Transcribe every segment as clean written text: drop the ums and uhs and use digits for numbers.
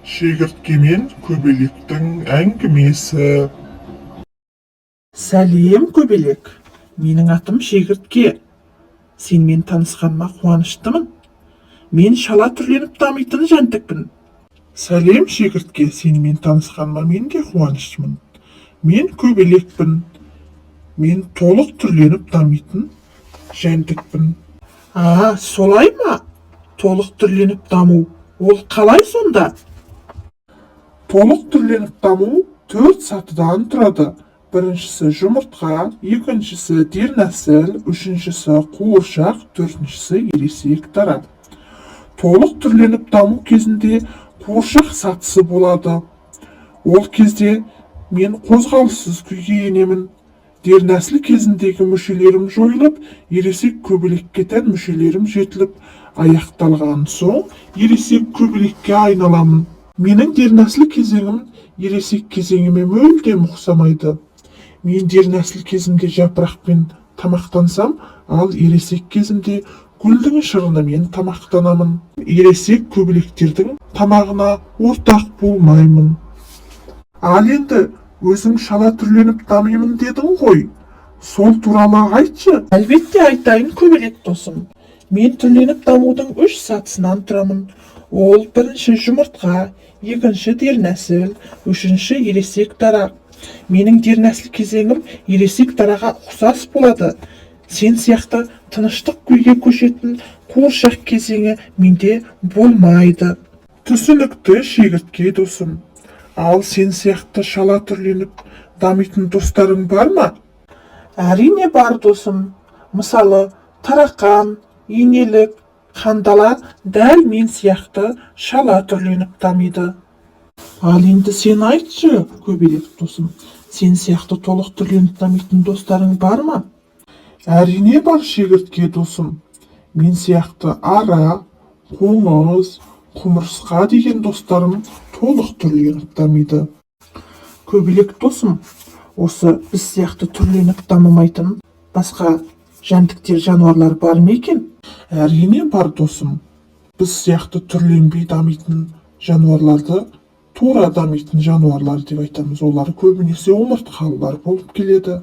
Шегіртке мен көбелектің әңгімесі. Сәлем, көбелек. Менің атым Шегіртке. Сенмен танысқаныма қуаныштымын. Мен шала түрленіп дамитын жәндікпін. Сәлем, Шегіртке, сенімен танысқаныма мен де қуаныштымын. Мен көбелекпін. Мен толық түрленіп дамитын жәндікпін. Солай ма? Толық түрленіп даму. Ол қалай сонда? Толық түрленіп даму 4 сатыдан тұрады. Біріншісі жұмыртқа, екіншісі дернәсіл, үшіншісі қуыршақ, төртіншісі ересек дара. Толық түрленіп даму кезінде қуыршақ сатысы болады. Ол кезде мен қозғалыссыз күйге енемін. Дернәсіл кезіндегі мүшелерім жойылып, ересек көбелекке тән мүшелерім жетіліп, аяқталған соң ересек көбелекке айналамын. Менің дернәсіл кезеңім ересек кезеңіме мүлдем ұқсамайды. Мен дернәсіл кезімде жапырақпен тамақтансам, ал ересек кезімде гүлдің шырынымен тамақтанамын. Ересек көбелектердің тамағына ортақ болмаймын. Ал енді өзің шала түрленіп дамимын дедің ғой. Сол туралы айтшы. Әлбетте айтайын, көбелек досым. Мен түрленіп дамудың 3 сатысынан тұрамын. Ол бірінші жұмыртқа, екінші дернәсіл, үшінші ересек дара. Менің дернәсіл кезеңім ересек дараға ұқсас болады. Сен сияқты тыныштық күйге көшетін қуыршақ кезеңі менде болмайды. Түсінікті, Шегіртке досым. Ал сен сияқты шала түрленіп дамитын достарың бар ма? Әрине бар, досым. Мысалы, тарақан, инелік, қандала дәл мен сияқты шала түрленіп дамиды. Ал енді сен айтшы, көбелек досым, сен сияқты толық түрленіп дамитын достарың бар ма? Әрине бар, Шегіртке досым. Мен сияқты ара, қоңыз, құмырсқа деген достарым толық түрленіп дамиды. Көбелек досым, осы біз сияқты түрленіп дамымайтын басқа жәндіктер, жануарлар бар ма екен? Әрине бар, досым. Біз сияқты түрленбей дамитын жануарларды тура дамитын жануарлар деп айтамыз. Олар көбінесе омыртқалылар болып келеді.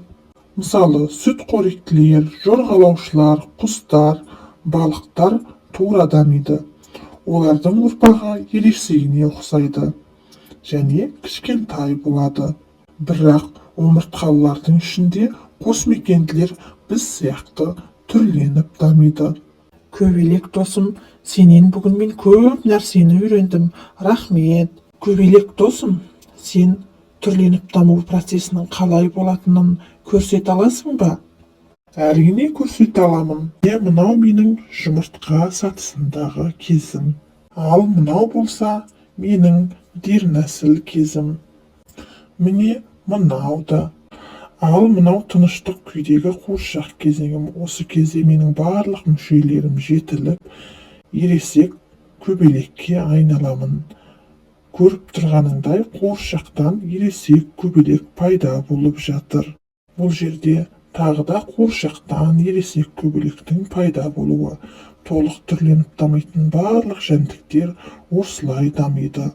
Мысалы, сүтқоректілер, жорғалаушылар, құстар, балықтар тура дамиды. Олардың ұрпағы ересегіне ұқсайды және кішкентай болады. Бірақ омыртқалылардың ішінде қосмекенділер біз сияқты түрленіп дамиды. Көбелек досым, сенен бүгін мен көп нәрсені үйрендім. Рахмет. Көбелек досым, сен түрленіп даму процесінің қалай болатынын көрсете аласың ба? Әрине көрсете аламын. Мынау менің жұмыртқа сатысындағы кезім. Ал мынау болса менің дернәсіл кезім. Міне мынау да. Ал мынау тыныштық күйдегі қуыршақ кезеңім. Осы кезде менің барлық мүшелерім жетіліп, ересек көбелекке айналамын. Көріп тұрғаныңдай, қуыршақтан ересек көбелек пайда болып жатыр. Бұл жерде тағы да қуыршақтан ересек көбелектің пайда болуы. Толық түрленіп дамитын барлық жәндіктер осылай дамиды.